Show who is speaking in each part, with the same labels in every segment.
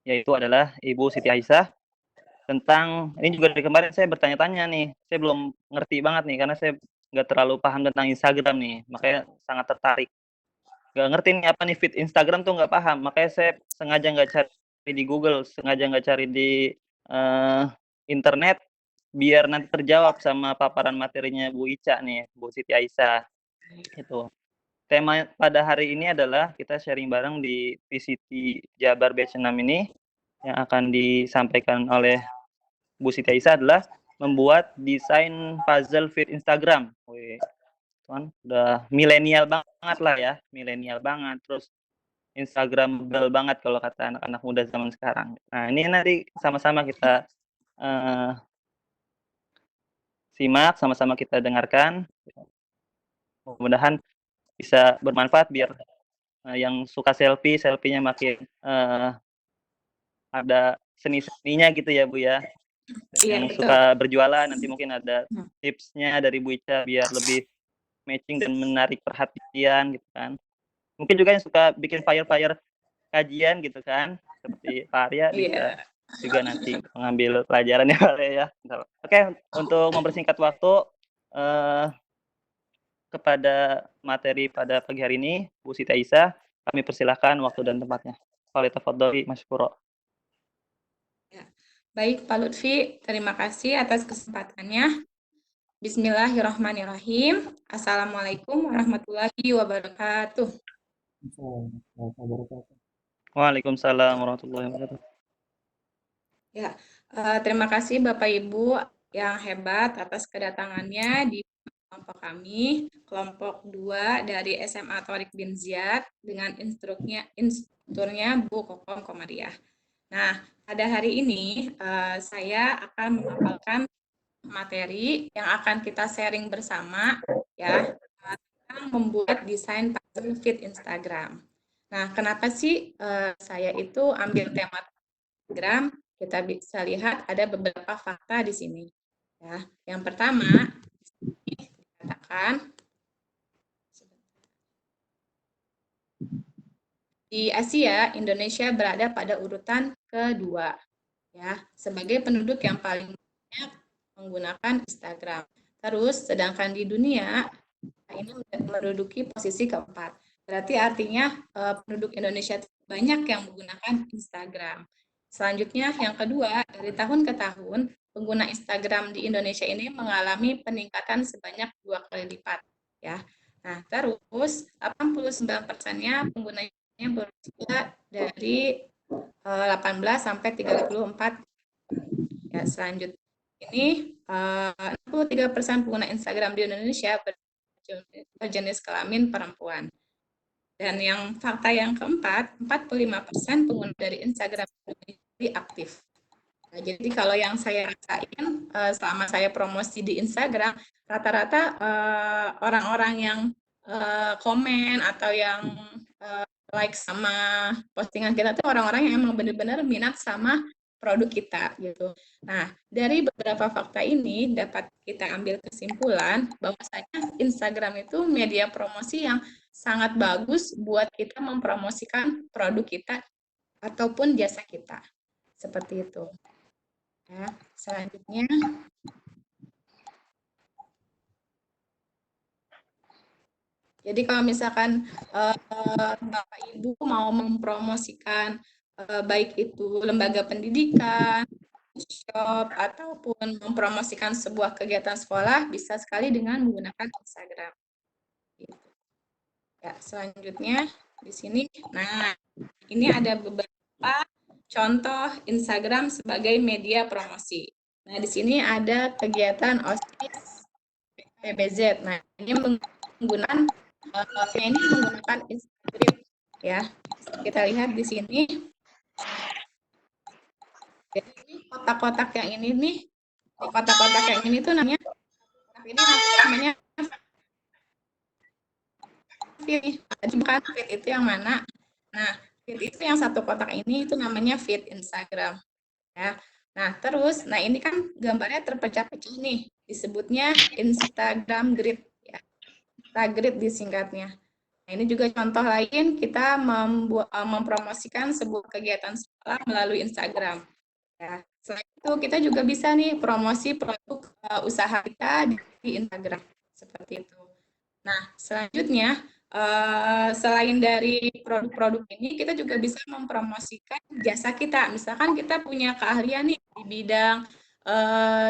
Speaker 1: yaitu adalah Ibu Siti Aisyah tentang ini juga dari kemarin saya bertanya-tanya nih, saya belum ngerti banget nih karena saya nggak terlalu paham tentang Instagram nih, makanya sangat tertarik. Nggak ngerti nih apa nih feed Instagram tuh nggak paham, makanya saya sengaja nggak cari di Google, sengaja nggak cari di uh, internet, biar nanti terjawab sama paparan materinya Bu Ica nih, Bu Siti Aisyah. Itu. Tema pada hari ini adalah kita sharing bareng di PCT Jabar Batch 6 ini yang akan disampaikan oleh Bu Siti Aisyah adalah membuat desain puzzle feed Instagram. Wih, kan udah milenial banget lah ya, milenial banget. Terus Instagramable banget kalau kata anak-anak muda zaman sekarang. Nah, ini nanti sama-sama kita simak, sama-sama kita dengarkan. Mudah-mudahan bisa bermanfaat biar yang suka selfie, selfie-nya makin ada seni-seninya gitu ya, Bu ya.
Speaker 2: Iya,
Speaker 1: Yang
Speaker 2: betul.
Speaker 1: suka berjualan nanti mungkin ada tipsnya dari Bu Ica biar lebih matching dan menarik perhatian gitu kan. Mungkin juga yang suka bikin fire-fire kajian gitu kan, seperti Pak Arya bisa juga nanti mengambil pelajaran ya Pak Arya ya. Oke, untuk mempersingkat waktu kepada materi pada pagi hari ini, Bu Siti Aisyah, kami persilahkan waktu dan tempatnya. Waalaikumsalam masyukuro.
Speaker 2: Ya. Baik Pak Lutfi, terima kasih atas kesempatannya. Bismillahirrahmanirrahim. Assalamualaikum warahmatullahi wabarakatuh.
Speaker 1: Waalaikumsalam warahmatullahi wabarakatuh.
Speaker 2: Ya, terima kasih Bapak Ibu yang hebat atas kedatangannya di kelompok kami, kelompok 2 dari SMA Thorik bin Ziyad dengan instrukturnya Bu Kokom Komariah. Nah, pada hari ini saya akan memaparkan materi yang akan kita sharing bersama ya tentang membuat desain puzzle feed Instagram. Nah, kenapa sih saya itu ambil tema Instagram? Kita bisa lihat ada beberapa fakta di sini. Ya, yang pertama dikatakan di Asia Indonesia berada pada urutan kedua ya sebagai penduduk yang paling banyak menggunakan Instagram. Terus sedangkan di dunia ini menduduki posisi keempat. Berarti artinya penduduk Indonesia banyak yang menggunakan Instagram. Selanjutnya yang kedua, dari tahun ke tahun pengguna Instagram di Indonesia ini mengalami peningkatan sebanyak 2 kali lipat ya. Nah, terus 89%-nya penggunanya berusia dari 18 sampai 34. Ya, selanjutnya ini 63% pengguna Instagram di Indonesia berjenis kelamin perempuan. Dan yang fakta yang keempat, 45% pengguna dari Instagram aktif. Nah, jadi kalau yang saya rasain selama saya promosi di Instagram, rata-rata orang-orang yang komen atau yang like sama postingan kita tuh orang-orang yang emang benar-benar minat sama produk kita gitu. Nah, dari beberapa fakta ini dapat kita ambil kesimpulan bahwasanya Instagram itu media promosi yang sangat bagus buat kita mempromosikan produk kita ataupun jasa kita. Seperti itu. Ya, selanjutnya jadi kalau misalkan Bapak Ibu mau mempromosikan baik itu lembaga pendidikan, shop ataupun mempromosikan sebuah kegiatan sekolah bisa sekali dengan menggunakan Instagram. Gitu. Ya, selanjutnya di sini, nah ini ada beberapa contoh Instagram sebagai media promosi. Nah di sini ada kegiatan OSIS PBZ. Nah ini menggunakan Instagram ya. Kita lihat di sini. Jadi kotak-kotak yang ini nih, kotak-kotak yang ini tuh namanya feed. Bukan feed itu yang mana? Nah, feed itu yang satu kotak ini itu namanya feed Instagram. Ya. Nah, terus, nah ini kan gambarnya terpecah-pecah nih, disebutnya Instagram Grid ya. Instagrid disingkatnya. Nah, ini juga contoh lain kita mempromosikan sebuah kegiatan sekolah melalui Instagram. Ya, selain itu kita juga bisa nih promosi produk usaha kita di Instagram seperti itu. Nah, selanjutnya selain dari produk-produk ini, kita juga bisa mempromosikan jasa kita. Misalkan kita punya keahlian nih di bidang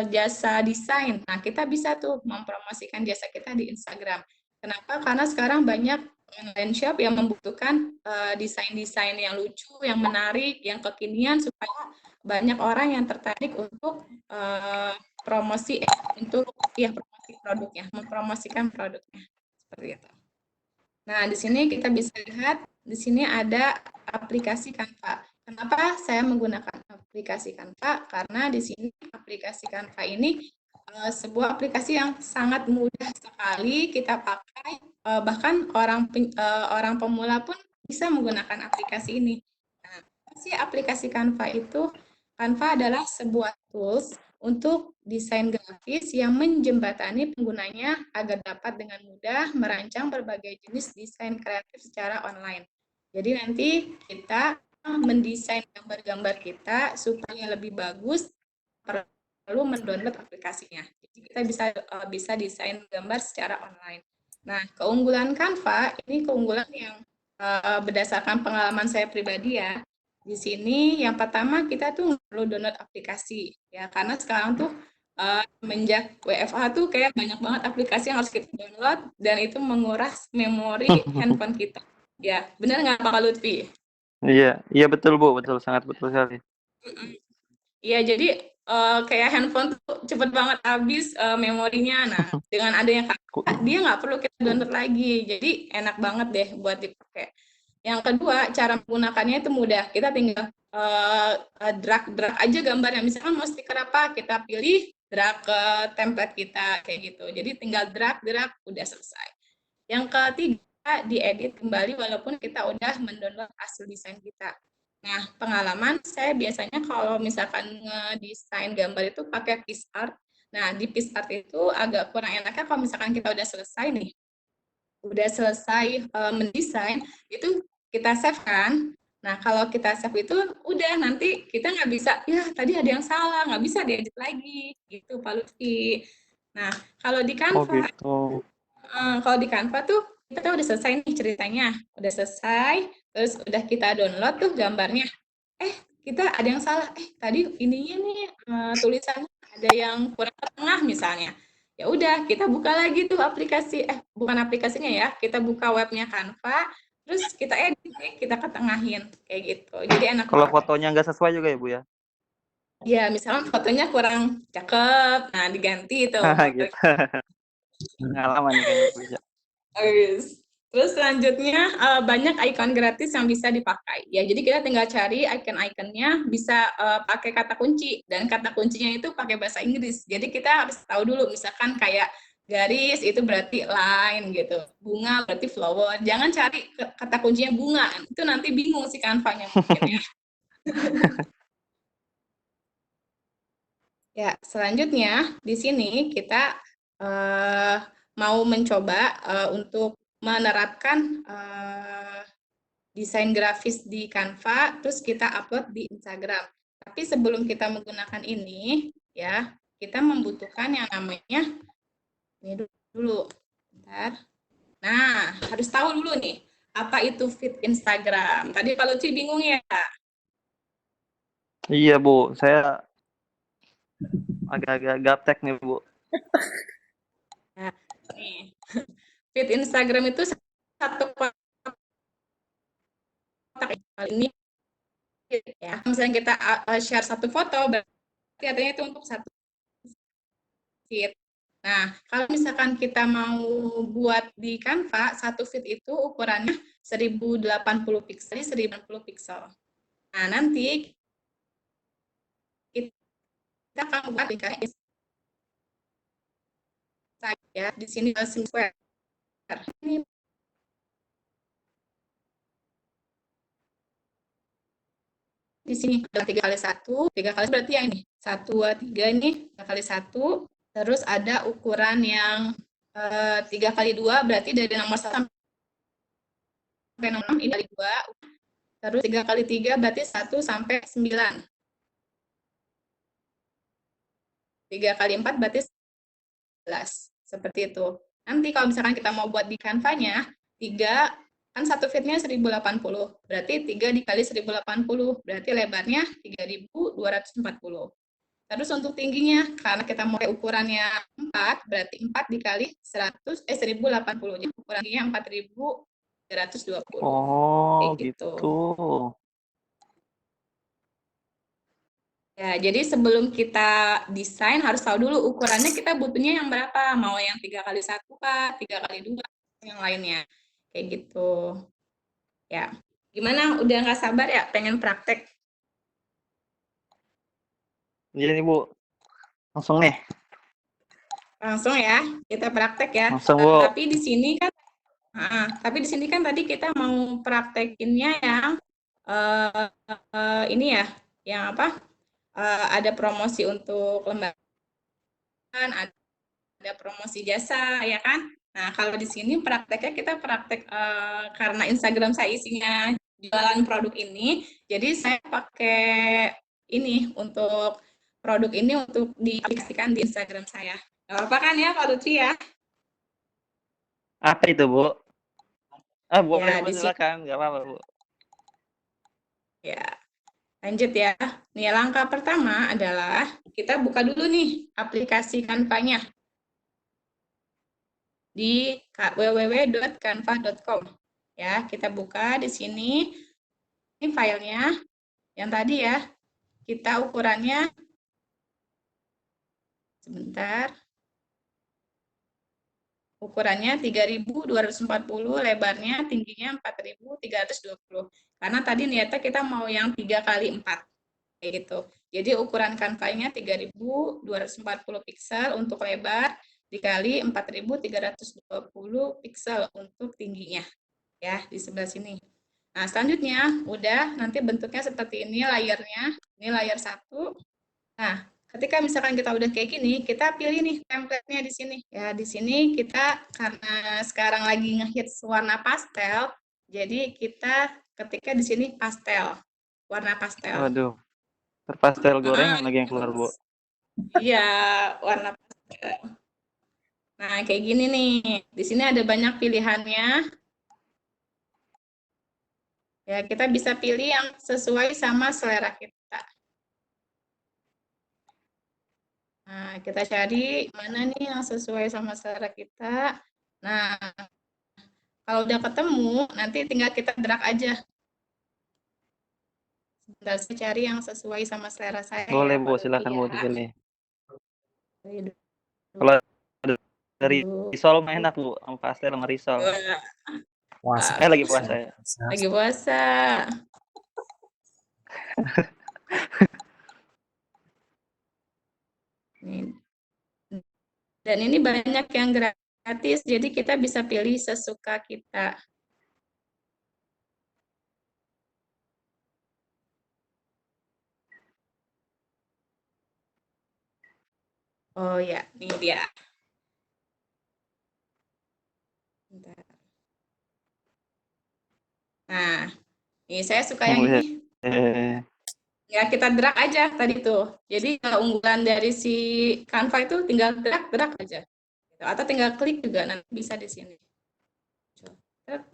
Speaker 2: jasa desain. Nah, kita bisa tuh mempromosikan jasa kita di Instagram. Kenapa? Karena sekarang banyak online shop yang membutuhkan desain-desain yang lucu, yang menarik, yang kekinian supaya banyak orang yang tertarik untuk promosi untuk promosi produknya, mempromosikan produknya seperti itu. Nah, di sini kita bisa lihat di sini ada aplikasi Canva. Kenapa saya menggunakan aplikasi Canva? Karena di sini aplikasi Canva ini sebuah aplikasi yang sangat mudah sekali kita pakai, bahkan orang pemula pun bisa menggunakan aplikasi ini. Nah, si aplikasi Canva itu, Canva adalah sebuah tools untuk desain grafis yang menjembatani penggunanya agar dapat dengan mudah merancang berbagai jenis desain kreatif secara online. Jadi nanti kita mendesain gambar-gambar kita supaya lebih bagus, perlu mendownload aplikasinya. Jadi kita bisa desain gambar secara online. Nah, keunggulan Canva ini keunggulan yang berdasarkan pengalaman saya pribadi ya. Di sini yang pertama kita tuh nggak perlu download aplikasi ya, karena sekarang tuh semenjak WFH tuh kayak banyak banget aplikasi yang harus kita download dan itu menguras memori handphone kita. Ya, benar nggak Pak Lutfi?
Speaker 1: Iya, iya betul Bu, betul, sangat betul sekali.
Speaker 2: Iya, jadi kayak handphone tuh cepet banget habis memorinya. Nah, dengan adanya Canva, dia nggak perlu kita download lagi. Jadi enak banget deh buat dipakai. Yang kedua, cara menggunakannya itu mudah. Kita tinggal drag aja gambarnya. Misalkan mau stiker apa, kita pilih, drag ke template kita kayak gitu. Jadi tinggal drag, udah selesai. Yang ketiga, diedit kembali walaupun kita udah mendownload hasil desain kita. Nah, pengalaman saya biasanya kalau misalkan ngedesain gambar itu pakai PixArt. Nah, di PixArt itu agak kurang enaknya kalau misalkan kita udah selesai nih, udah selesai mendesain, itu kita save kan. Nah, kalau kita save itu udah nanti kita nggak bisa, ya tadi ada yang salah, nggak bisa diedit lagi, gitu Pak Lutfi. Nah, kalau di
Speaker 1: Oh
Speaker 2: Canva,
Speaker 1: gitu.
Speaker 2: kalau di Canva tuh kita udah selesai nih ceritanya, udah selesai, terus udah kita download tuh gambarnya. Kita ada yang salah. Tadi ininya nih tulisannya ada yang kurang ke tengah misalnya. Ya udah, kita buka lagi tuh aplikasi, bukan aplikasinya ya, kita buka webnya Canva, terus kita edit, kita ketengahin kayak gitu. Jadi enak
Speaker 1: Kalau
Speaker 2: banget.
Speaker 1: fotonya nggak sesuai juga ya Bu ya?
Speaker 2: Ya, misalnya fotonya kurang cakep, nah diganti tuh
Speaker 1: Gitu.
Speaker 2: fotonya.
Speaker 1: Pengalaman nih kayaknya Bu ya.
Speaker 2: Terus selanjutnya banyak icon gratis yang bisa dipakai. Ya, jadi kita tinggal cari icon-iconnya, bisa pakai kata kunci dan kata kuncinya itu pakai bahasa Inggris. Jadi kita harus tahu dulu, misalkan kayak garis itu berarti line gitu, bunga berarti flower. Jangan cari kata kuncinya bunga, itu nanti bingung si Canva-nya mungkin ya. Ya, selanjutnya di sini kita mau mencoba untuk menerapkan desain grafis di Canva, terus kita upload di Instagram. Tapi sebelum kita menggunakan ini, ya, kita membutuhkan yang namanya ini dulu. Bentar. Nah, harus tahu dulu nih, apa itu feed Instagram. Tadi kalau Ci bingung ya.
Speaker 1: Iya Bu, saya agak-agak gaptek nih Bu.
Speaker 2: Nah, nih. Feed Instagram itu satu kotak ini ya. Misalnya kita share satu foto, berarti artinya itu untuk satu feed. Nah, kalau misalkan kita mau buat di Canva, satu feed itu ukurannya 1080 pixel, 1080 pixel. Nah, nanti kita akan buat di saja di sini square. Ini di sini 3x1, 3 kali berarti yang ini 1, 2, 3 ini 3 kali 1, terus ada ukuran yang 3 kali 2 berarti dari nomor 1 sampai 6, ini kali 2. Terus 3 kali 3 berarti 1 sampai 9. 3 kali 4 berarti 11. Seperti itu. Nanti kalau misalkan kita mau buat di Canva-nya, 3 kan satu feet-nya 1080. Berarti 3 dikali 1080. Berarti lebarnya 3240. Terus untuk tingginya, karena kita mau ukurannya 4, berarti 4 dikali 1080. Jadi ukuran tingginya 4320.
Speaker 1: Oh,
Speaker 2: Kayak gitu.
Speaker 1: gitu.
Speaker 2: Ya, jadi sebelum kita desain harus tahu dulu ukurannya kita butuhnya yang berapa. Mau yang 3 kali 1 kah, 3 kali 2, yang lainnya. Kayak gitu. Ya. Gimana? Udah nggak sabar ya pengen praktek?
Speaker 1: Jadi nih Bu, langsung nih.
Speaker 2: Langsung ya, kita praktek ya.
Speaker 1: Langsung Bu.
Speaker 2: Tapi di sini kan tadi kita mau praktekinnya yang ini ya, yang apa? Ada promosi untuk lembaga, ada promosi jasa, ya kan? Nah, kalau di sini prakteknya kita praktek karena Instagram saya isinya jualan produk ini, jadi saya pakai ini untuk produk ini untuk diaplikasikan di Instagram saya. Gak apa-apa kan ya, Pak Lutfi ya?
Speaker 1: Apa itu Bu? Boleh
Speaker 2: Ya,
Speaker 1: Bu,
Speaker 2: di sini
Speaker 1: silakan. Nggak apa-apa Bu.
Speaker 2: ya. Lanjut ya. Nih, langkah pertama adalah kita buka dulu nih aplikasi Canva-nya di www.canva.com. Ya, kita buka di sini. Ini filenya yang tadi ya. Kita ukurannya sebentar. Ukurannya 3240, lebarnya, tingginya 4320. Karena tadi niatnya kita mau yang 3 kali 4. Kayak gitu. Jadi ukuran kanvanya 3240 piksel untuk lebar dikali 4320 piksel untuk tingginya. Ya, di sebelah sini. Nah, selanjutnya udah nanti bentuknya seperti ini layarnya. Ini layar 1. Nah, ketika misalkan kita udah kayak gini, kita pilih nih template-nya di sini. Ya, di sini kita karena sekarang lagi ngehits warna pastel, jadi kita ketika di sini pastel, warna pastel.
Speaker 1: Waduh, terpastel gorengan
Speaker 2: Ah,
Speaker 1: lagi yang keluar Bu.
Speaker 2: iya, warna pastel. Nah, kayak gini nih. Di sini ada banyak pilihannya. Ya, kita bisa pilih yang sesuai sama selera kita. Nah, kita cari mana nih yang sesuai sama selera kita. Nah, kalau udah ketemu, nanti tinggal kita drag aja. Sebentar, saya cari yang sesuai sama selera saya ya,
Speaker 1: Boleh Bu,
Speaker 2: Pak Lutfi
Speaker 1: silakan
Speaker 2: ya.
Speaker 1: Bu dipilih.
Speaker 2: Ini
Speaker 1: Kalau dari
Speaker 2: dulu.
Speaker 1: risol mah enak Bu, sama pastel sama risol.
Speaker 3: Puasa.
Speaker 1: Lagi puasa ya.
Speaker 2: Lagi puasa. Nih. Dan ini banyak yang gratis, jadi kita bisa pilih sesuka kita. Oh ya, ini dia. Bentar. Nah, ini saya suka yang
Speaker 1: Boleh.
Speaker 2: ini. Ya, kita drag aja tadi tuh. Jadi keunggulan dari si Canva itu tinggal drag aja. Atau tinggal klik juga nanti bisa di sini. Coba.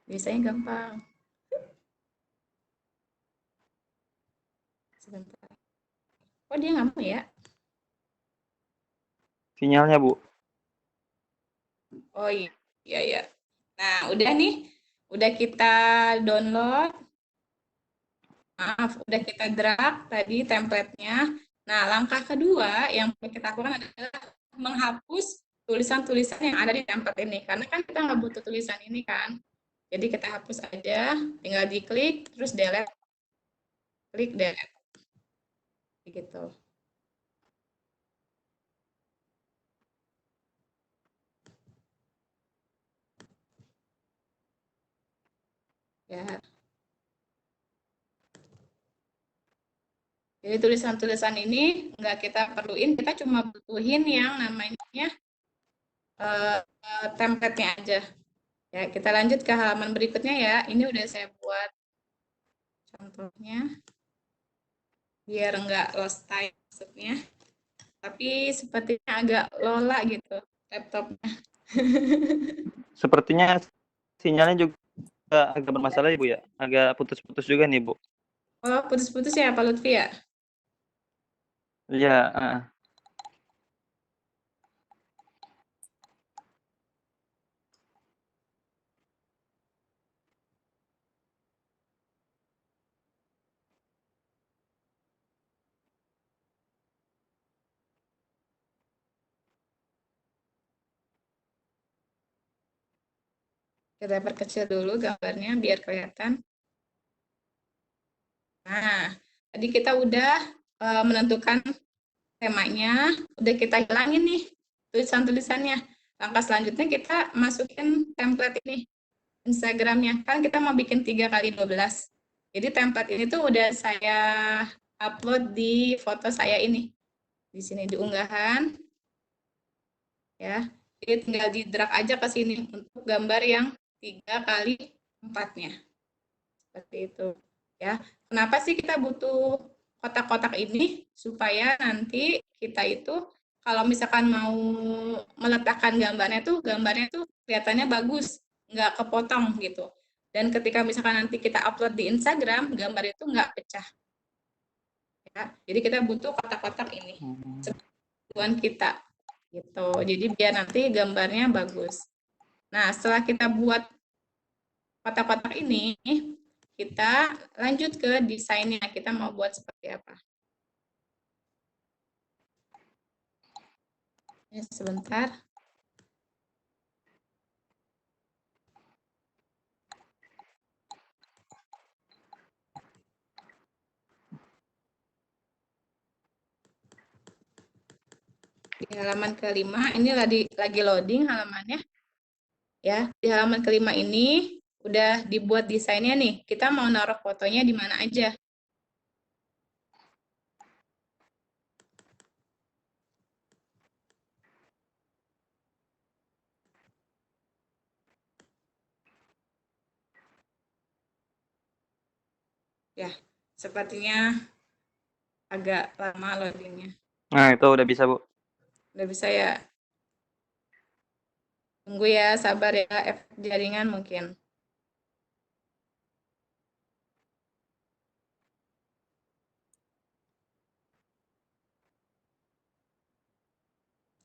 Speaker 2: Biasanya gampang. Sebentar. Oh, dia nggak mau ya?
Speaker 1: Sinyalnya Bu.
Speaker 2: Oh iya, iya. Nah, udah nih. Udah kita download. Maaf, udah kita drag tadi template-nya. Nah, langkah kedua yang kita lakukan adalah menghapus tulisan-tulisan yang ada di template ini. Karena kan kita nggak butuh tulisan ini kan. Jadi kita hapus aja, tinggal diklik, terus delete, klik delete. Gitu. Ya. Jadi tulisan-tulisan ini nggak kita perluin, kita cuma butuhin yang namanya template-nya aja. Ya, kita lanjut ke halaman berikutnya ya. Ini udah saya buat contohnya biar nggak lost time maksudnya. Tapi sepertinya agak lola gitu laptopnya.
Speaker 1: Sepertinya sinyalnya juga agak bermasalah ya Bu ya, agak putus-putus juga nih Bu.
Speaker 2: Oh, putus-putus ya Pak Lutfi ya?
Speaker 1: Iya,
Speaker 2: Kita perkecil dulu gambarnya biar kelihatan. Nah, tadi kita udah menentukan temanya, udah kita hilangin nih tulisan-tulisannya. Langkah selanjutnya kita masukin template ini, Instagramnya. Kan kita mau bikin 3x12. Jadi template ini tuh udah saya upload di foto saya ini. Di sini di unggahan. Ya, jadi tinggal di drag aja ke sini untuk gambar yang 3x4-nya. Seperti itu. Ya, kenapa sih kita butuh kotak-kotak ini? Supaya nanti kita itu kalau misalkan mau meletakkan gambarnya tuh kelihatannya bagus, nggak kepotong gitu. Dan ketika misalkan nanti kita upload di Instagram, gambar itu nggak pecah. Ya, jadi kita butuh kotak-kotak ini. Tujuan kita gitu. Jadi biar nanti gambarnya bagus. Nah, setelah kita buat kotak-kotak ini, kita lanjut ke desainnya. Kita mau buat seperti apa? Ini sebentar. Di halaman kelima, ini lagi loading halamannya. Ya, di halaman kelima ini udah dibuat desainnya nih. Kita mau naruh fotonya di mana aja. Ya, sepertinya agak lama loadingnya.
Speaker 1: nah itu udah bisa Bu.
Speaker 2: Udah bisa ya? Tunggu ya, sabar ya, efek jaringan mungkin.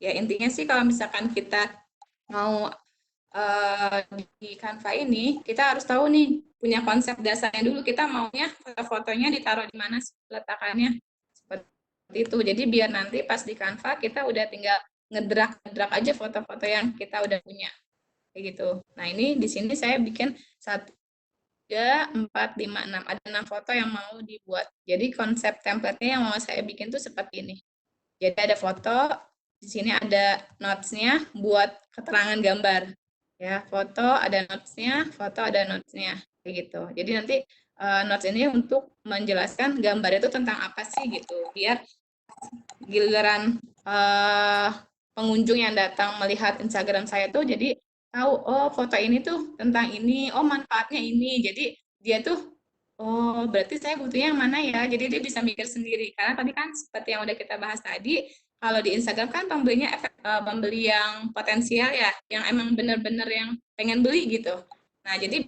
Speaker 2: Ya, intinya sih kalau misalkan kita mau di Canva ini, kita harus tahu nih, punya konsep dasarnya dulu, kita maunya foto-fotonya ditaruh di mana letakannya. Seperti itu. Jadi biar nanti pas di Canva, kita udah tinggal ngedrag aja foto-foto yang kita udah punya. Kayak gitu. Nah, ini di sini saya bikin 1, 3, 4, 5, 6. Ada 6 foto yang mau dibuat. Jadi konsep template-nya yang mau saya bikin tuh seperti ini. Jadi ada foto, di sini ada notes-nya buat keterangan gambar. Ya, foto ada notes-nya, foto ada notes-nya. Kayak gitu. Jadi nanti notes ini untuk menjelaskan gambar itu tentang apa sih gitu. Biar giliran pengunjung yang datang melihat Instagram saya tuh jadi tahu, oh foto ini tuh tentang ini, oh manfaatnya ini. Jadi dia tuh, oh berarti saya butuhnya yang mana ya. Jadi dia bisa mikir sendiri. Karena tadi kan seperti yang udah kita bahas tadi, kalau di Instagram kan pembelinya pembeli yang potensial ya, yang emang benar-benar yang pengen beli gitu. Nah, jadi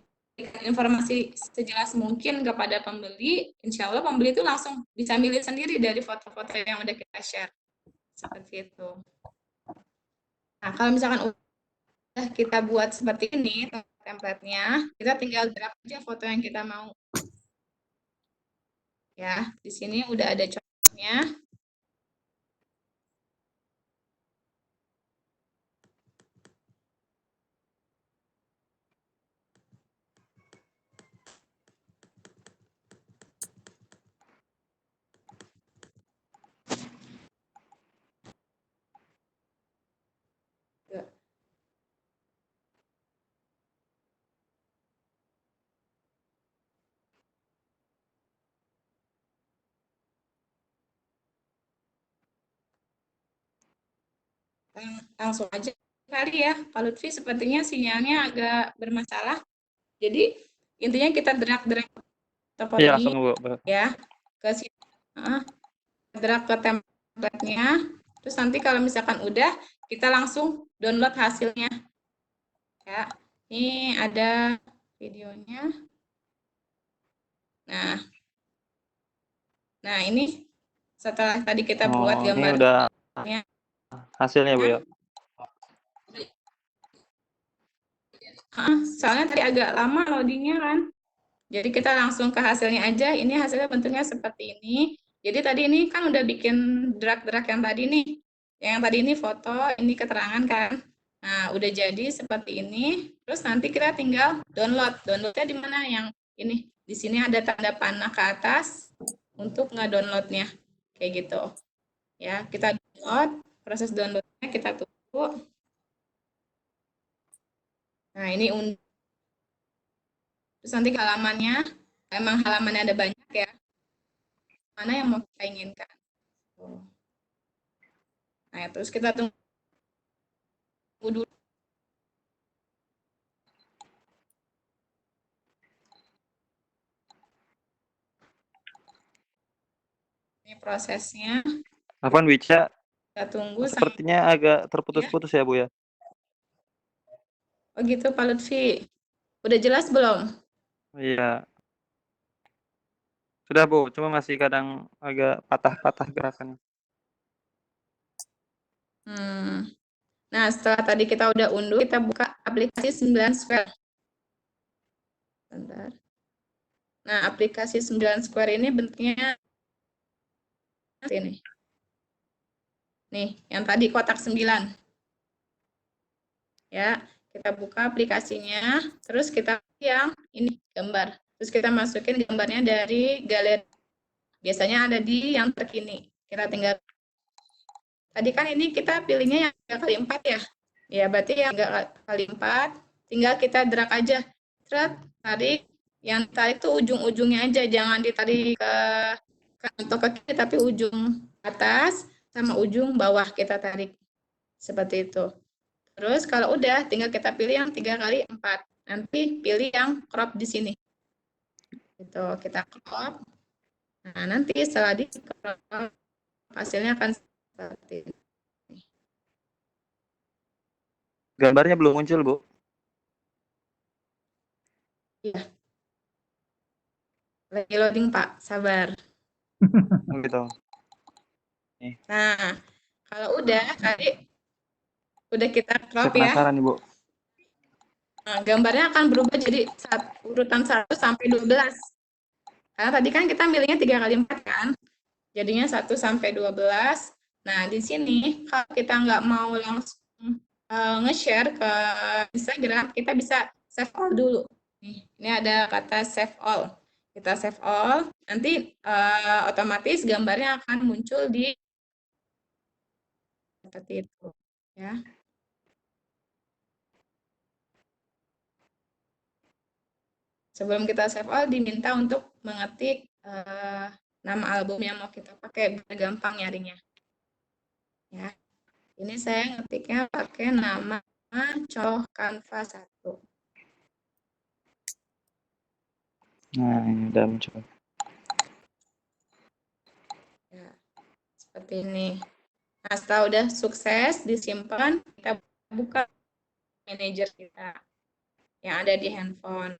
Speaker 2: informasi sejelas mungkin kepada pembeli, insya Allah pembeli itu langsung bisa milih sendiri dari foto-foto yang udah kita share. Seperti itu. Nah, kalau misalkan udah kita buat seperti ini, template-nya, kita tinggal drag aja foto yang kita mau. Ya, di sini udah ada contohnya. Langsung aja kali ya, Pak Lutfi sepertinya sinyalnya agak bermasalah. Jadi intinya kita drag foto
Speaker 1: Iya,
Speaker 2: ini
Speaker 1: langsung Bu.
Speaker 2: ya ke sini, drag ke template-nya. Terus nanti kalau misalkan udah, kita langsung download hasilnya. Ya, ini ada videonya. Nah ini setelah tadi kita buat
Speaker 1: Oh, ini
Speaker 2: gambarnya,
Speaker 1: udah hasilnya Bu ya.
Speaker 2: soalnya tadi agak lama loadingnya kan. Jadi kita langsung ke hasilnya aja. Ini hasilnya bentuknya seperti ini. Jadi tadi ini kan udah bikin drag-drag yang tadi nih. Yang tadi ini foto, ini keterangan kan. Nah, udah jadi seperti ini. Terus nanti kita tinggal download. Downloadnya di mana yang ini? Di sini ada tanda panah ke atas untuk nge-downloadnya. Kayak gitu. Ya, kita download. Proses downloadnya kita tunggu. Nah, ini terus nanti ke halamannya. Emang halamannya ada banyak ya. Mana yang mau kita inginkan. Nah, terus kita tunggu dulu. Ini prosesnya.
Speaker 1: Apaan Wica?
Speaker 2: Kita tunggu sampai
Speaker 1: Sepertinya agak
Speaker 2: ya.
Speaker 1: terputus-putus ya Bu ya.
Speaker 2: Oh gitu Pak Lutfi. Udah jelas belum?
Speaker 1: Iya. Sudah Bu, cuma masih kadang agak patah-patah gerakannya.
Speaker 2: Nah, setelah tadi kita udah unduh, kita buka aplikasi 9 Square. Bentar. Nah, aplikasi 9 Square ini bentuknya ini. Nih, yang tadi kotak 9. Ya, kita buka aplikasinya, terus kita yang ini gambar. Terus kita masukin gambarnya dari galeri. Biasanya ada di yang terkini. Kita tinggal tadi kan ini kita pilihnya yang 3x4 ya. Ya, berarti yang 3x4 tinggal kita drag aja. Tarik, yang tarik tuh ujung-ujungnya aja, jangan ditarik ke kanan atau ke kiri, tapi ujung atas sama ujung bawah kita tarik. Seperti itu. Terus kalau udah, tinggal kita pilih yang 3x4. Nanti pilih yang crop di sini. Itu kita crop. Nah, nanti setelah di crop, hasilnya akan seperti ini.
Speaker 1: Gambarnya belum muncul Bu.
Speaker 2: Iya. Lagi loading Pak, sabar.
Speaker 1: Gitu.
Speaker 2: Nah, kalau udah tadi udah kita
Speaker 1: Saya
Speaker 2: crop ya.
Speaker 1: penasaran nih Bu.
Speaker 2: Nah, gambarnya akan berubah jadi urutan 1 sampai 12. Karena tadi kan kita milihnya 3x4 kan. Jadinya 1 sampai 12. Nah, di sini kalau kita nggak mau langsung nge-share ke Instagram, kita bisa save all dulu. Nih, ini ada kata save all. Kita save all, nanti otomatis gambarnya akan muncul di seperti itu. Ya. Sebelum kita save all, diminta untuk mengetik nama album yang mau kita pakai biar gampang nyarinya. Ya. Ini saya ngetiknya pakai nama Coh Canva 1.
Speaker 1: Nah, ini udah muncul.
Speaker 2: Ya, seperti ini. Nah, setelah udah sukses disimpan, kita buka manajer kita yang ada di handphone.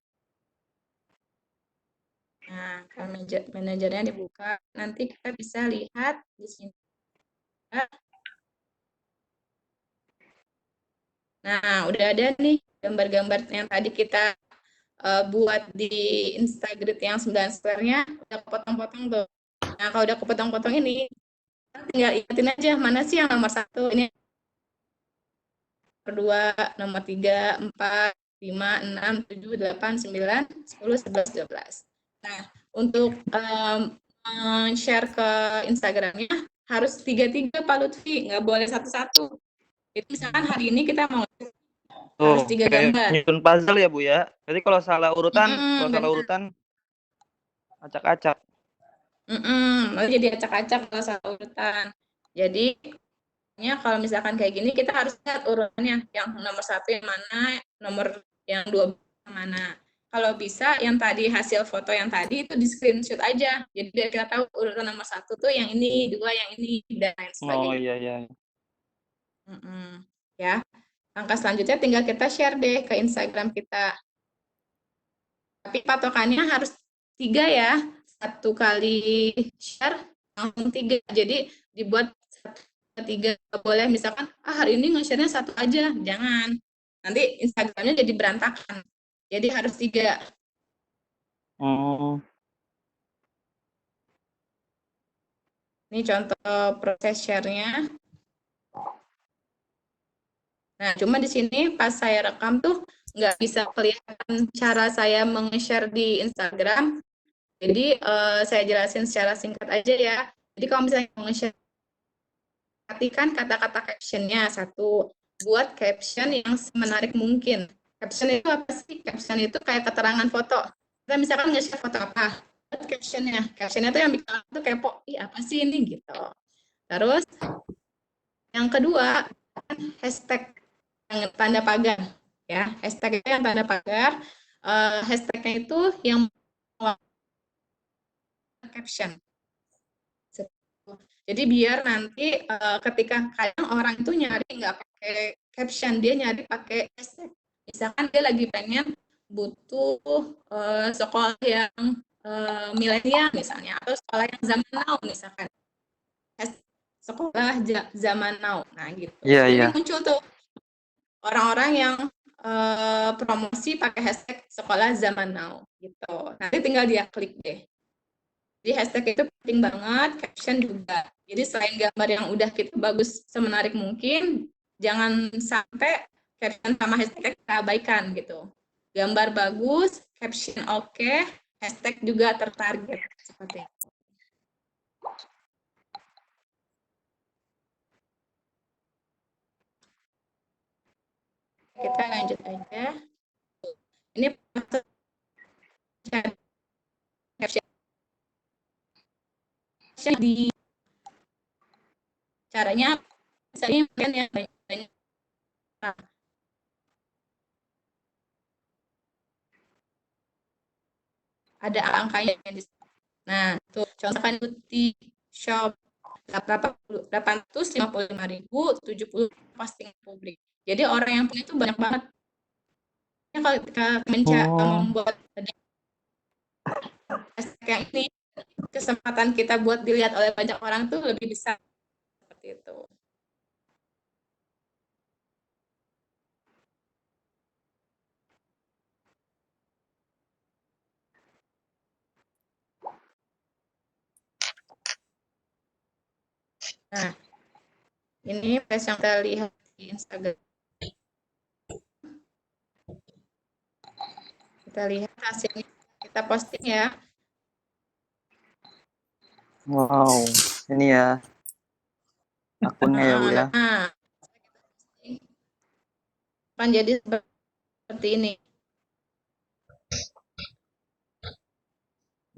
Speaker 2: Nah, kalau manajernya dibuka, nanti kita bisa lihat di sini. Nah, udah ada nih gambar-gambar yang tadi kita buat di Instagram yang 9 square-nya, udah kepotong-potong tuh. Nah, kalau udah kepotong-potong ini, tinggal ingetin aja mana sih yang nomor 1. Ini nomor 2, nomor 3, 4, 5, 6, 7, 8, 9, 10, 11, 12. Nah, untuk share ke Instagramnya harus 3-3 Pak Lutfi, nggak boleh satu-satu. Jadi misalkan hari ini kita mau harus 3
Speaker 1: kayak
Speaker 2: gambar.
Speaker 1: nyusun puzzle ya Bu ya. Jadi kalau salah urutan, acak-acak.
Speaker 2: Jadi acak-acak kalau salah urutan. Jadi Makanya kalau misalkan kayak gini kita harus lihat urutannya, yang nomor 1 yang mana, nomor yang 2 yang mana. Kalau bisa yang tadi hasil foto yang tadi itu di screenshot aja. Jadi biar kita tahu urutan nomor 1 tuh yang ini, 2 yang ini, dan lain
Speaker 1: Oh
Speaker 2: sebagainya.
Speaker 1: iya iya.
Speaker 2: Ya. Langkah selanjutnya tinggal kita share deh ke Instagram kita. Tapi patokannya harus 3 ya. 1 kali share langsung 3. Jadi dibuat 3, boleh misalkan hari ini nge-share-nya 1 aja, jangan. Nanti Instagramnya jadi berantakan. Jadi harus 3.
Speaker 1: Oh.
Speaker 2: Ini contoh proses share-nya. Nah, cuma di sini pas saya rekam tuh nggak bisa kelihatan cara saya meng-share di Instagram. Jadi saya jelasin secara singkat aja ya. Jadi kalau misalnya meng-share, perhatikan kata-kata caption-nya. 1, buat caption yang semenarik mungkin. Caption itu apa sih? Caption itu kayak keterangan foto. Kita misalkan nge-share foto apa? Buat caption-nya. Caption-nya tuh yang bikin orang tuh kepo, ih apa sih ini gitu. Terus yang kedua, hashtag yang tanda pagar. Ya, hashtag itu yang tanda pagar. Hashtagnya itu yang caption. Jadi biar nanti ketika kadang orang itu nyari nggak pakai caption, dia nyari pakai hashtag. Misalkan dia lagi pengen butuh sekolah yang milenial misalnya, atau sekolah yang zaman now misalkan. Sekolah zaman now. Nah gitu.
Speaker 1: Iya
Speaker 2: Jadi
Speaker 1: iya.
Speaker 2: muncul tuh orang-orang yang promosi pakai hashtag sekolah zaman now gitu. Nanti tinggal dia klik deh. Jadi hashtag itu penting banget, caption juga. Jadi selain gambar yang udah kita bagus semenarik mungkin, jangan sampai caption sama hashtag kita abaikan gitu. Gambar bagus, caption oke, hashtag juga tertarget seperti itu. Kita lanjut aja. Ini caption di caranya misalnya yang banyak ada angkanya. Nah, tuh contohkan di shop 855.070 posting publik. Jadi orang yang punya itu banyak banget. Kalau kita membuat hashtag yang ini, kesempatan kita buat dilihat oleh banyak orang tuh lebih besar seperti itu. Nah, ini flash yang kita lihat di Instagram. Kita lihat hasilnya, kita posting ya.
Speaker 1: Wow, ini ya akunnya ya Bu ya.
Speaker 2: Nah, akan jadi seperti ini.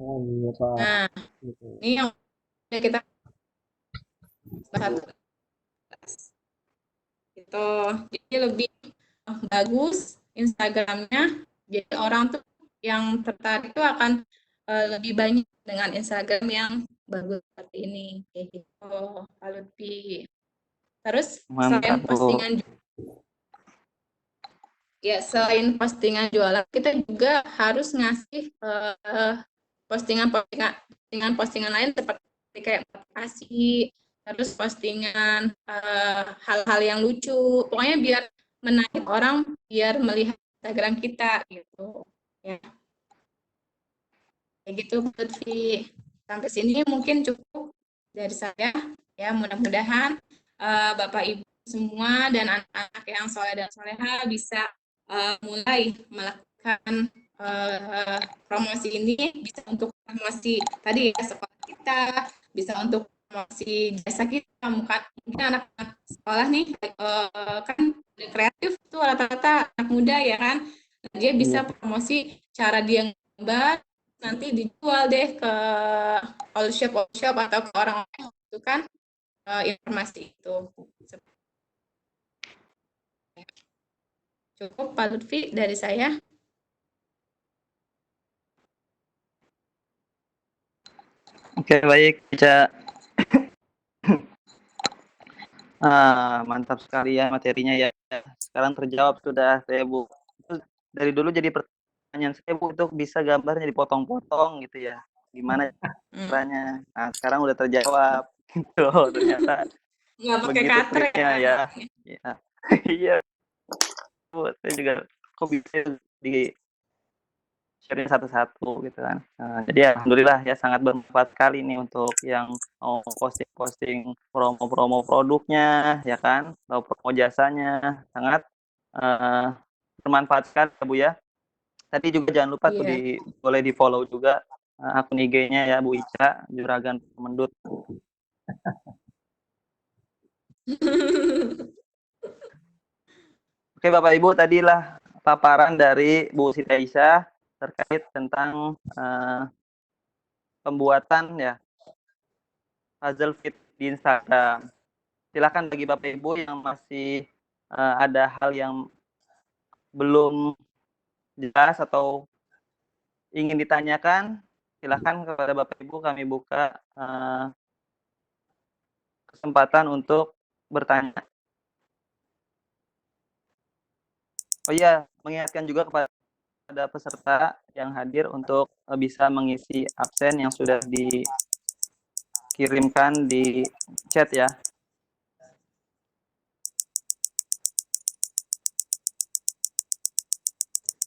Speaker 3: Oh iya Pak.
Speaker 2: Nah,
Speaker 3: Gitu.
Speaker 2: ini yang kita satu itu jadi lebih bagus Instagramnya, jadi orang tuh yang tertarik tuh akan lebih banyak dengan Instagram yang bagus seperti ini kayak gitu Pak Lutfi. Terus
Speaker 1: Mantap Bu.
Speaker 2: selain postingan jualan, kita juga harus ngasih postingan lain seperti kayak motivasi, terus postingan hal-hal yang lucu, pokoknya biar menarik orang biar melihat Instagram kita gitu ya. Kayak gitu Bu Lutfi. Sampai sini mungkin cukup dari saya ya, mudah-mudahan Bapak Ibu semua dan anak-anak yang soleh dan soleha bisa mulai melakukan promosi ini, bisa untuk promosi tadi ya sekolah kita, bisa untuk promosi jasa kita. Mungkin anak-anak sekolah nih kan kreatif tuh rata-rata anak muda ya kan, dia bisa promosi cara dia gambar, nanti dijual deh ke all shop atau ke orang-orang itu kan informasi itu. Cukup Pak Lutfi dari saya.
Speaker 1: Oke, baik, Ica. Mantap sekali ya materinya ya. Sekarang terjawab sudah saya, Bu. Itu dari dulu jadi pertanyaan saya, Bu, untuk bisa gambarnya dipotong-potong gitu ya. Gimana caranya? Nah, sekarang udah terjawab. Gitu, ternyata
Speaker 2: Nggak pakai
Speaker 1: begitu
Speaker 2: cutter
Speaker 1: triknya ya. Iya. Iya, Bu. Saya juga kok bisa di sharing satu-satu gitu kan. Jadi alhamdulillah ya sangat bermanfaat sekali nih untuk yang mau posting-posting promo-promo produknya ya kan, atau promo jasanya sangat bermanfaat sekali ya Bu ya. Tapi juga jangan lupa tuh
Speaker 2: Iya.
Speaker 1: boleh di-follow juga akun IG-nya ya Bu Ica, Juragan Mendut. Oke Bapak Ibu, tadilah paparan dari Bu Siti Aisyah terkait tentang pembuatan ya puzzle fit di Instagram. Silakan bagi Bapak Ibu yang masih ada hal yang belum jelas atau ingin ditanyakan, silakan kepada Bapak Ibu kami buka kesempatan untuk bertanya. Oh iya, mengingatkan juga kepada peserta yang hadir untuk bisa mengisi absen yang sudah dikirimkan di chat ya.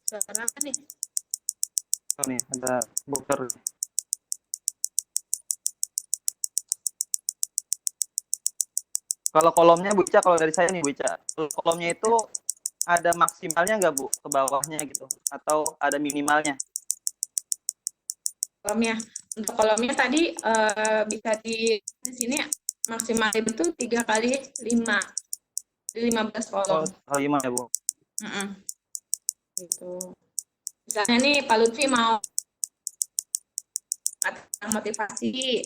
Speaker 2: Suara apa nih?
Speaker 1: Oh, nih ada booker. Kalau kolomnya Bu Ica, kalau dari saya nih Bu Ica, kolomnya itu ada maksimalnya nggak Bu ke bawahnya gitu, atau ada minimalnya?
Speaker 2: Kolomnya. Untuk kolomnya tadi bisa di sini maksimal itu 3 kali 5. Jadi 15 kolom.
Speaker 1: Oh, 5 ya Bu.
Speaker 2: Gitu. Misalnya nih Pak Lutfi mau motivasi,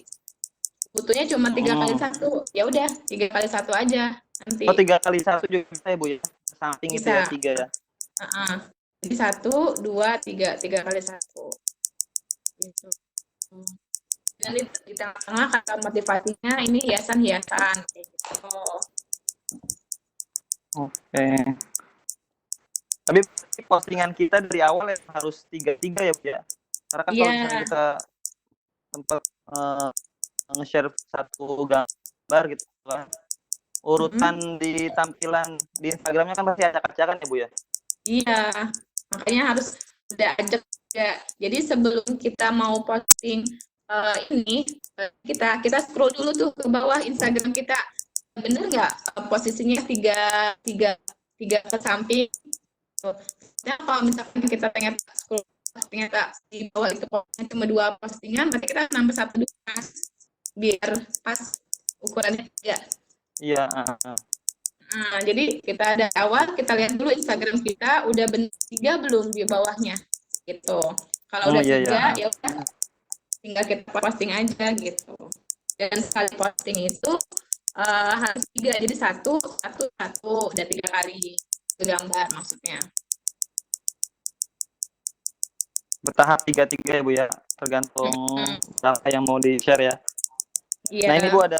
Speaker 2: butuhnya cuma 3 kali 1, ya udah 3 kali 1 aja nanti.
Speaker 1: Oh, 3 kali 1 juga bisa ya Bu ya? Samping itu ya, 3 ya?
Speaker 2: Jadi 1, 2, 3 kali 1. Gitu. Dan di tengah-tengah kata motivasinya ini hiasan-hiasan. Gitu.
Speaker 1: Oke. Tapi postingan kita dari awal ya harus 3-3 ya Bu ya? Karena kan kalau misalnya kita sempat nge-share satu gambar gitu kan, urutan di tampilan di Instagramnya kan pasti acak-acakan ya Bu ya?
Speaker 2: Iya, makanya harus udah ajak ya. Jadi sebelum kita mau posting ini, kita scroll dulu tuh ke bawah Instagram kita, bener nggak posisinya tiga ke samping. Nah, kalau misalkan kita pengen scroll ternyata di bawah itu postingan cuma 2 postingan, berarti kita nambah 1 dulu biar pas ukurannya 3.
Speaker 1: Iya.
Speaker 2: Nah, jadi kita dari awal kita lihat dulu Instagram kita udah benar 3 belum di bawahnya gitu. Kalau udah 3 ya udah tinggal kita posting aja gitu. Dan sekali posting itu harus 3, jadi 1 udah 3 kali gambar maksudnya.
Speaker 1: Bertahap 3-3 ya Bu ya, tergantung apa yang mau di-share ya.
Speaker 2: Iya.
Speaker 1: Nah ini Bu ada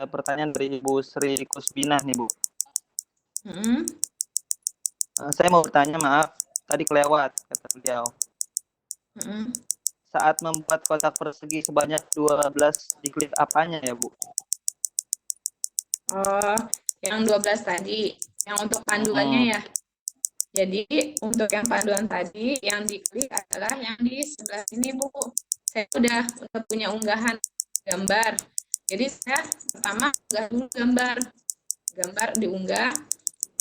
Speaker 1: pertanyaan dari Ibu Sri Kusbinah nih Bu. Saya mau bertanya, maaf tadi kelewat kata beliau. Saat membuat kotak persegi sebanyak 12 diklik apanya ya Bu?
Speaker 2: Oh, yang 12 tadi, yang untuk panduannya ya. Jadi untuk yang panduan tadi yang diklik adalah yang di sebelah sini Bu. Saya udah punya unggahan gambar. Jadi saya pertama unggah dulu gambar diunggah,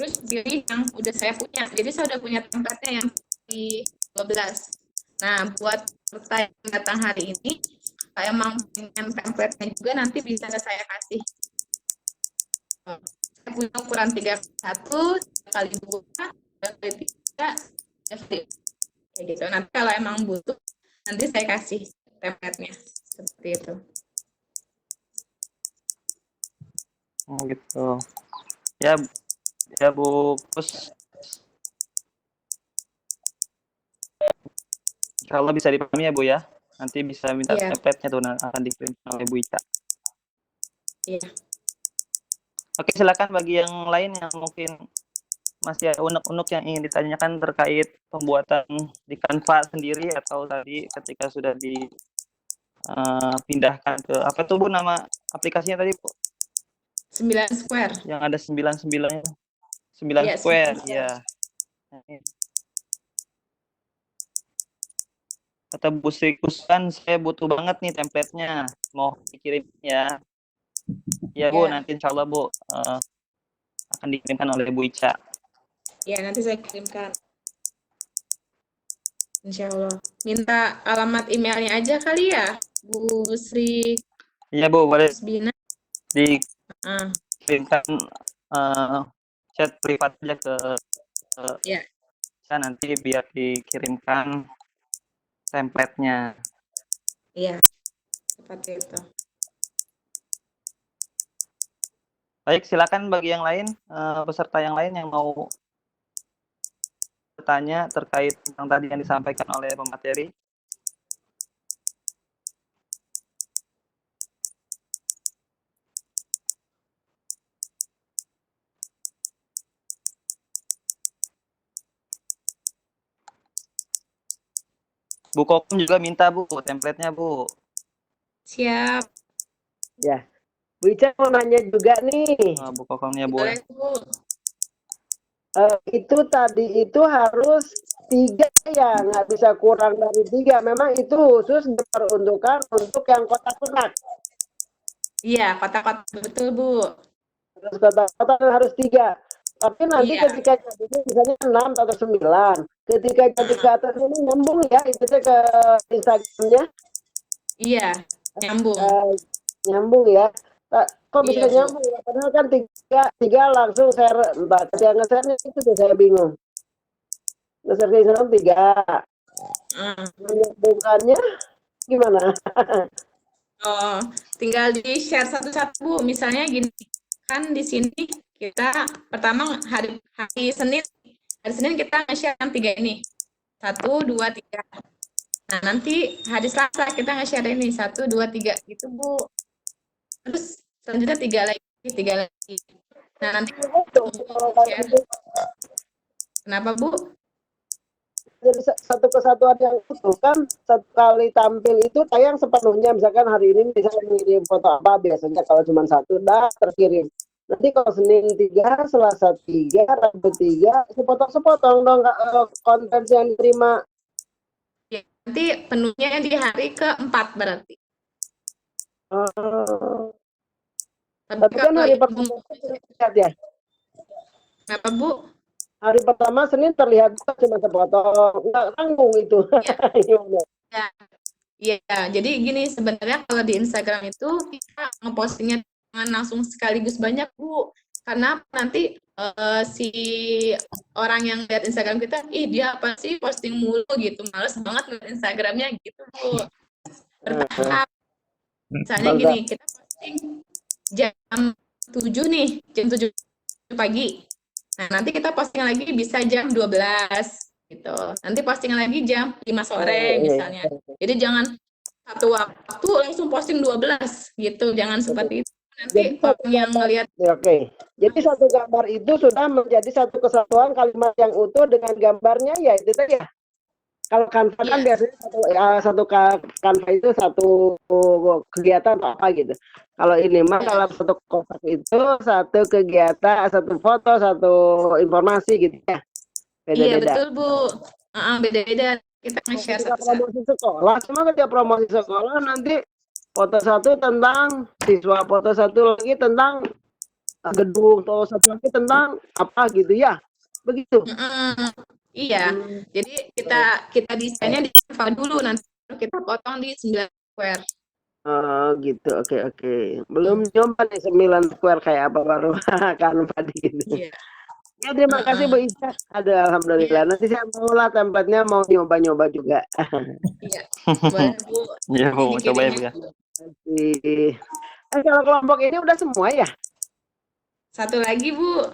Speaker 2: terus pilih yang udah saya punya. Jadi saya udah punya template-nya yang di 12. Nah, buat peserta yang datang hari ini, saya mau dengan template-nya juga nanti bisa saya kasih. Saya punya ukuran 3x1 kali 2 kali 3 kayak gitu. Nanti kalau emang butuh nanti saya kasih template-nya seperti itu.
Speaker 1: Oh gitu. Ya, ya Bu. Terus kalau bisa dipahami ya Bu ya. Nanti bisa minta
Speaker 2: Iya,
Speaker 1: template-nya tuh akan dikirim oleh Bu Ica.
Speaker 2: iya.
Speaker 1: Oke, silakan bagi yang lain yang mungkin masih ada unek-unek yang ingin ditanyakan terkait pembuatan di Canva sendiri atau tadi ketika sudah dipindahkan ke apa tuh Bu nama aplikasinya tadi Bu?
Speaker 2: 9 square.
Speaker 1: Yang ada 99-nya. 9
Speaker 2: Iya, 9
Speaker 1: square,
Speaker 2: square.
Speaker 1: iya. Kata Bu Sikus kan saya butuh banget nih template-nya. Mau dikirim ya. Ya Bu,
Speaker 2: Ya,
Speaker 1: nanti insya Allah Bu akan dikirimkan oleh Bu Ica.
Speaker 2: ya nanti saya kirimkan. Insya Allah. Minta alamat emailnya aja kali ya, Bu Sri
Speaker 1: Iya Bu, boleh
Speaker 2: Kusbina. Ah,
Speaker 1: dikirimkan chat privat aja ke
Speaker 2: ya,
Speaker 1: saya nanti biar dikirimkan template-nya.
Speaker 2: iya. Seperti itu.
Speaker 1: Baik, silakan bagi yang lain, peserta yang lain yang mau bertanya terkait tentang tadi yang disampaikan oleh pemateri. Bu Kokom juga minta Bu, template-nya Bu.
Speaker 2: Siap.
Speaker 4: Ya, Bu Ica mau nanya juga nih.
Speaker 1: Bu Kokomnya Bu.
Speaker 2: Boleh, Bu.
Speaker 4: Itu tadi itu harus 3 ya, nggak bisa kurang dari 3. Memang itu khusus diperuntukkan untuk yang kotak-kotak.
Speaker 2: Iya, kotak-kotak betul, Bu.
Speaker 4: Terus kotak-kotak harus 3. Tapi nanti
Speaker 2: Iya.
Speaker 4: ketika jadinya misalnya 6 atau 9, ketika jadi ke atas ini nyambung ya, itu ke Instagramnya.
Speaker 2: Iya, nyambung.
Speaker 4: Nyambung ya. Kok bisa
Speaker 2: Iya, Bu.
Speaker 4: nyambung ya? Padahal kan tiga langsung share. Entah yang nge-share itu tuh saya bingung. Nge-share ke Instagram 3. Menyambungkannya gimana?
Speaker 2: Oh, tinggal di-share satu-satu, Bu. Misalnya gini, kan di sini kita pertama hari Senin. Hari Senin kita nge-share yang 3 ini. 1, 2, 3. Nah, nanti hari Selasa kita nge-share ini 1, 2, 3 gitu, Bu. Terus selanjutnya 3 lagi. Nah, nanti share. Kenapa, Bu?
Speaker 4: Jadi satu kesatuan yang utuh kan, satu kali tampil itu tayang sepenuhnya. Misalkan hari ini misalnya ngirim foto apa, biasanya kalau cuma satu dah terkirim. Nanti kalau Senin 3, Selasa 3, Rabu 3, sepotong-sepotong dong konten yang diterima.
Speaker 2: Ya, nanti penuhnya di hari ke-4 berarti.
Speaker 4: Tapi kan hari pertama terlihat ya.
Speaker 2: Kenapa, Bu?
Speaker 4: Hari pertama Senin terlihat cuma sepotong, nggak tanggung itu.
Speaker 2: Iya, jadi gini sebenarnya kalau di Instagram itu kita ngepostingnya jangan langsung sekaligus banyak, Bu. Karena nanti si orang yang lihat Instagram kita, ih dia apa sih posting mulu gitu, males banget ngeliat Instagramnya gitu, Bu. Bertahap. Misalnya gini, kita posting jam 7 nih, jam 7 pagi. Nah, nanti kita posting lagi bisa jam 12 gitu. Nanti posting lagi jam 5 sore misalnya. Jadi jangan satu waktu langsung posting 12 gitu. Jangan seperti itu. Nanti orang yang ngelihat.
Speaker 4: Oke. Jadi satu gambar itu sudah menjadi satu kesatuan kalimat yang utuh dengan gambarnya ya itu tadi ya. Kalau Canva kan biasanya satu Canva itu satu kegiatan apa gitu. Kalau ini mah kalau satu kotak itu satu kegiatan, satu foto, satu informasi gitu ya. Beda-beda.
Speaker 2: Iya betul Bu. Beda-beda kita nge-share satu-satu.
Speaker 4: Promosi sekolah, cuma ketika promosi sekolah nanti foto satu tentang siswa, foto satu lagi tentang gedung, foto satu lagi tentang apa gitu ya. Begitu.
Speaker 2: Iya, jadi kita desainnya di Canva dulu, nanti kita potong di 9 square.
Speaker 4: Oh gitu, oke. Belum nyoba nih 9 square kayak apa baru Canva gitu.
Speaker 2: Iya.
Speaker 4: Ya terima kasih Bu Ica. Aduh alhamdulillah. Nanti saya mau lah tempatnya mau nyoba-nyoba juga.
Speaker 2: Iya. Boleh Bu.
Speaker 1: Iya Bu, coba ya Bu ya.
Speaker 4: Kalau kelompok ini udah semua ya?
Speaker 2: Satu lagi, Bu.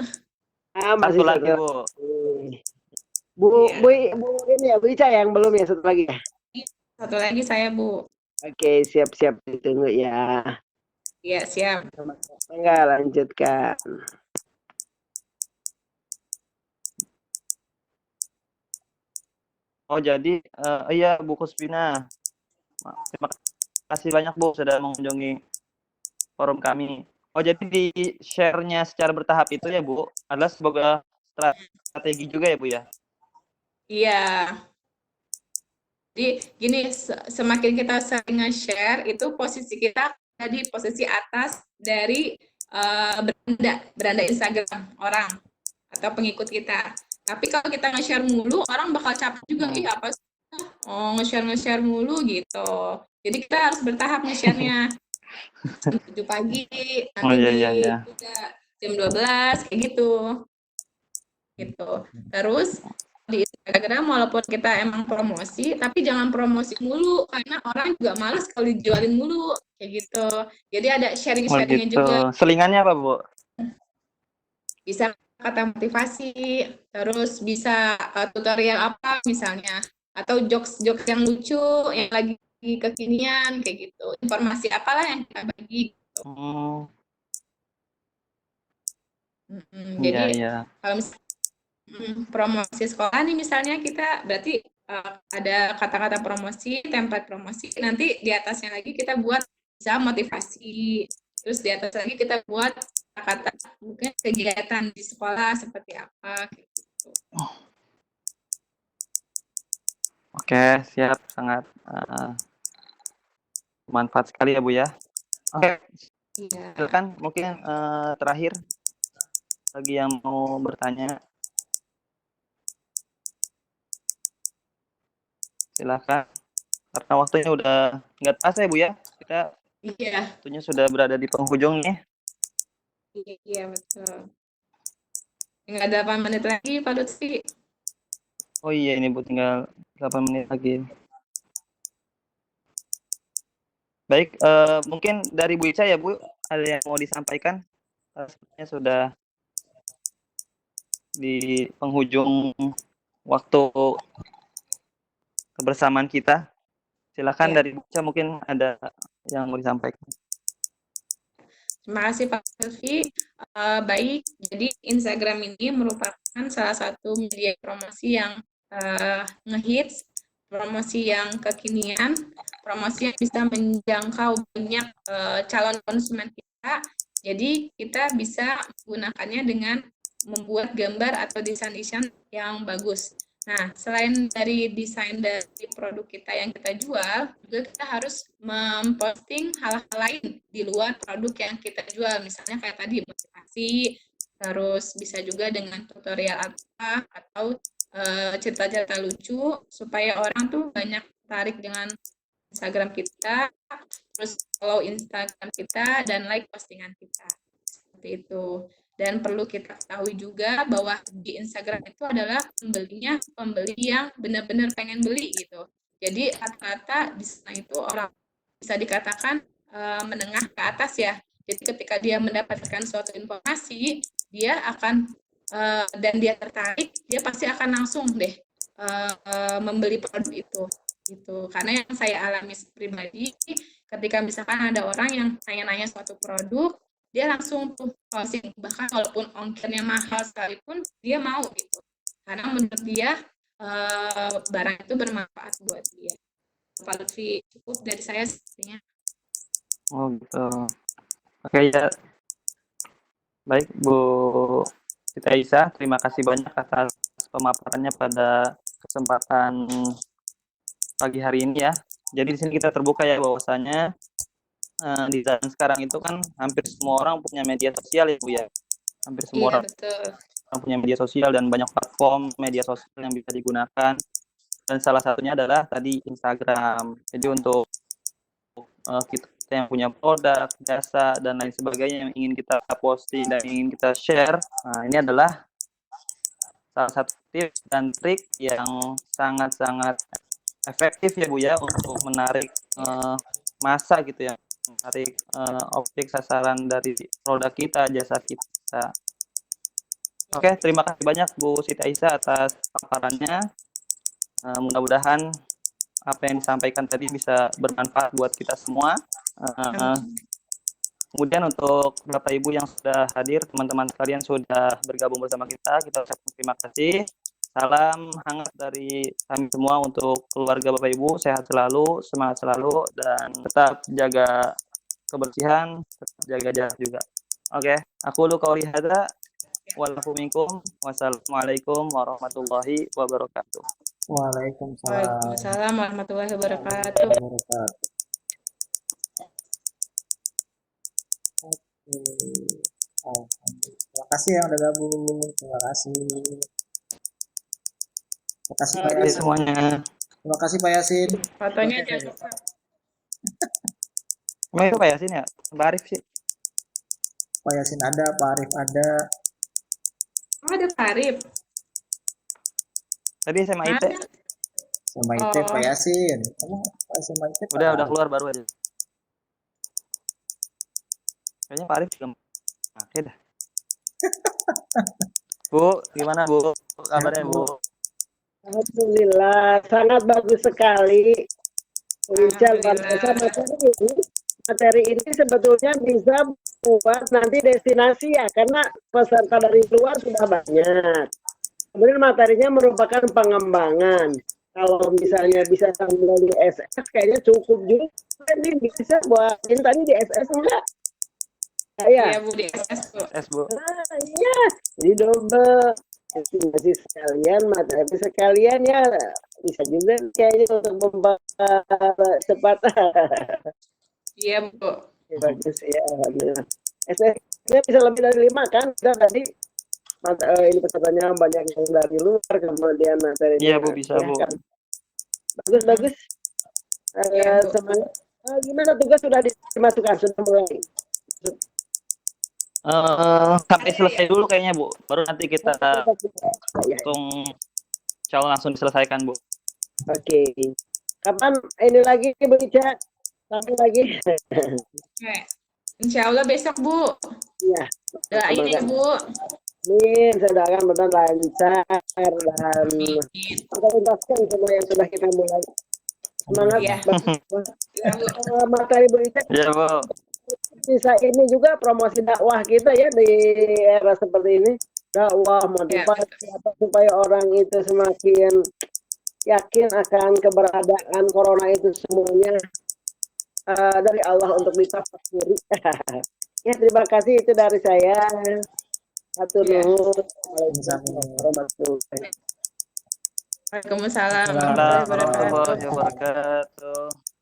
Speaker 4: Masih
Speaker 1: Satu lagi,
Speaker 4: satu.
Speaker 1: Bu.
Speaker 4: Bu,
Speaker 2: Iya.
Speaker 4: Bu ini ya, Bu Ica yang belum ya, satu lagi ya.
Speaker 2: Satu lagi saya, Bu.
Speaker 4: Oke, siap-siap ditunggu ya.
Speaker 2: Iya, siap.
Speaker 4: Enggak, lanjutkan.
Speaker 1: Oh, jadi iya Bu Kuspina. Terima kasih banyak Bu sudah mengunjungi forum kami. Oh, jadi di share-nya secara bertahap itu ya Bu adalah sebuah strategi juga ya Bu ya?
Speaker 2: Iya. Jadi gini, semakin kita sering nge-share, itu posisi kita ada di posisi atas dari beranda Instagram orang atau pengikut kita. Tapi kalau kita nge-share mulu, orang bakal capek juga. Ih, apa sih? Oh, nge-share mulu gitu. Jadi kita harus bertahap nge-share-nya. Jam 7 pagi,
Speaker 1: Oh
Speaker 2: nanti
Speaker 1: iya
Speaker 2: di
Speaker 1: iya iya.
Speaker 2: jam 12, kayak gitu. Terus di Instagram walaupun kita emang promosi, tapi jangan promosi mulu karena orang juga males kalau dijualin mulu kayak gitu. Jadi ada
Speaker 1: Oh
Speaker 2: sharing-sharingnya
Speaker 1: gitu.
Speaker 2: juga.
Speaker 1: Selingannya apa Bu?
Speaker 2: Bisa kata motivasi, terus bisa tutorial apa misalnya, atau jokes-jokes yang lucu yang lagi kekinian kayak gitu. Informasi apalah yang kita bagi.
Speaker 1: Hmm, iya
Speaker 2: Jadi
Speaker 1: iya.
Speaker 2: kalau misalnya promosi sekolah nih misalnya kita berarti ada kata-kata promosi, template promosi, nanti di atasnya lagi kita buat bisa motivasi, terus di atas lagi kita buat kata mungkin kegiatan di sekolah seperti apa kayak gitu.
Speaker 1: Oke, siap, sangat bermanfaat sekali ya Bu ya. Oke,
Speaker 2: Iya.
Speaker 1: silakan mungkin terakhir bagi yang mau bertanya. Silakan. Karena waktunya udah nggak terasa ya Bu ya. Kita
Speaker 2: Iya,
Speaker 1: waktunya sudah berada di penghujung nih.
Speaker 2: iya betul. Tinggal 8 menit lagi Pak Lutfi.
Speaker 1: Oh iya ini Bu tinggal 8 menit lagi. Baik, mungkin dari Bu Ica ya Bu, ada yang mau disampaikan? Sepertinya sudah di penghujung waktu kebersamaan kita. Silakan
Speaker 2: Ya.
Speaker 1: dari Bu Ica mungkin ada yang mau disampaikan.
Speaker 2: Terima kasih Pak Lutfi. Baik, jadi Instagram ini merupakan salah satu media promosi yang ngehits, promosi yang kekinian, promosi yang bisa menjangkau banyak calon konsumen kita. Jadi kita bisa menggunakannya dengan membuat gambar atau desain-desain yang bagus. Nah, selain dari desain dari produk kita yang kita jual, juga kita harus memposting hal-hal lain di luar produk yang kita jual. Misalnya kayak tadi motivasi, terus bisa juga dengan tutorial apa atau cerita-cerita lucu supaya orang tuh banyak tertarik dengan Instagram kita, terus follow Instagram kita dan like postingan kita. Seperti itu. Dan perlu kita ketahui juga bahwa di Instagram itu adalah pembeli yang benar-benar pengen beli gitu. Jadi rata-rata di sana itu orang bisa dikatakan menengah ke atas ya. Jadi ketika dia mendapatkan suatu informasi, dia akan dan dia tertarik, dia pasti akan langsung deh membeli produk itu. Gitu. Karena yang saya alami pribadi, ketika misalkan ada orang yang nanya-nanya suatu produk, dia langsung tuh closing, bahkan walaupun ongkirnya mahal sekalipun dia mau gitu karena menurut dia barang itu bermanfaat buat dia. Pak Lutfi, cukup dari saya sepertinya.
Speaker 1: Oh gitu. Oke ya. Baik Bu Siti Aisyah, terima kasih banyak atas pemaparannya pada kesempatan pagi hari ini ya. Jadi di sini kita terbuka ya bahwasanya di zaman sekarang itu kan hampir semua orang punya media sosial ya Bu ya. Hampir semua orang punya media sosial dan banyak platform media sosial yang bisa digunakan. Dan salah satunya adalah tadi Instagram. Jadi untuk kita yang punya produk, jasa, dan lain sebagainya yang ingin kita posting dan ingin kita share, nah ini adalah salah satu tips dan trik yang sangat-sangat efektif ya Bu ya untuk menarik massa gitu ya, menarik objek sasaran dari produk kita, jasa kita. Oke, terima kasih banyak Bu Siti Aisyah atas paparannya. Mudah-mudahan apa yang disampaikan tadi bisa bermanfaat buat kita semua. Kemudian untuk Bapak Ibu yang sudah hadir, teman-teman sekalian sudah bergabung bersama kita ucapkan terima kasih. Salam hangat dari kami semua untuk keluarga Bapak Ibu, sehat selalu, semangat selalu, dan tetap jaga kebersihan, tetap jaga jarak juga. Oke, aku lu qauli hadza walakum minkum. Wassalamualaikum warahmatullahi wabarakatuh.
Speaker 3: Waalaikumsalam.
Speaker 2: Waalaikumsalam warahmatullahi wabarakatuh.
Speaker 3: Terima kasih yang udah gabung. Terima kasih. Terima kasih Pak
Speaker 1: Terima kasih
Speaker 3: Yasin.
Speaker 1: semuanya.
Speaker 3: Terima kasih Pak Yasin.
Speaker 2: Fotonya jangan lupa.
Speaker 1: Emang itu Pak Yasin ya? Pak Arif sih.
Speaker 3: Pak Yasin ada, Pak Arif ada.
Speaker 2: Oh, ada Pak Arif.
Speaker 1: Tadi SMA IT.
Speaker 2: Mana?
Speaker 3: Sama itu
Speaker 2: Oh.
Speaker 3: Pak Yasin. Kamu Pak sama itu.
Speaker 1: Udah keluar baru aja. Kayaknya Pak Arif juga pakai dah. Bu, gimana Bu? Kabarnya Bu?
Speaker 4: Alhamdulillah, sangat bagus sekali. Richard, materi ini sebetulnya bisa buat nanti destinasi ya, karena peserta dari luar sudah banyak. Kemudian materinya merupakan pengembangan. Kalau misalnya bisa sambil di SS, kayaknya cukup juga. Ini bisa buat ini tadi di SS enggak?
Speaker 2: Iya, Bu, di SS, Bu.
Speaker 1: Bu.
Speaker 4: Iya, jadi double. Destinasi sekalian, materi sekalian ya bisa juga kayaknya untuk membahas cepat.
Speaker 2: Iya, Bu.
Speaker 4: Ya, bagus ya, alhamdulillah. SS-nya bisa lebih dari 5 kan? Kita tadi ini pesertanya banyak yang dari luar, kemudian materi.
Speaker 1: Iya Bu, bisa Bu.
Speaker 4: Kan. Bagus.
Speaker 2: Iya, Bu.
Speaker 4: Semangat. Gimana tugas sudah dimasukkan, sudah mulai?
Speaker 1: Sampai selesai dulu kayaknya Bu. Baru nanti kita
Speaker 4: Ya.
Speaker 1: hitung insya Allah langsung diselesaikan Bu.
Speaker 4: Oke. Kapan ini lagi Bu Ica? Kapan lagi?
Speaker 2: Oke. Insya Allah besok, Bu.
Speaker 4: Iya.
Speaker 2: Doain ya, Bu.
Speaker 4: Amin, saya doakan benar lancar dan
Speaker 2: Amin.
Speaker 4: kita tuntaskan semua yang sudah kita mulai. Semangat.
Speaker 2: Iya. Iya, Bu.
Speaker 4: Materi Bu Ica
Speaker 1: Iya Bu.
Speaker 4: bisa ini juga promosi dakwah kita ya di era seperti ini. Dakwah, motivasi supaya orang itu semakin yakin akan keberadaan corona itu semuanya dari Allah untuk ditafsiri. Ya, terima kasih itu dari saya. Hatur
Speaker 2: Ya.
Speaker 4: nuhun. Waalaikumsalam warahmatullahi
Speaker 2: Waalaikumsalam
Speaker 1: Assalamualaikum
Speaker 2: warahmatullahi wabarakatuh.
Speaker 1: warahmatullahi wabarakatuh.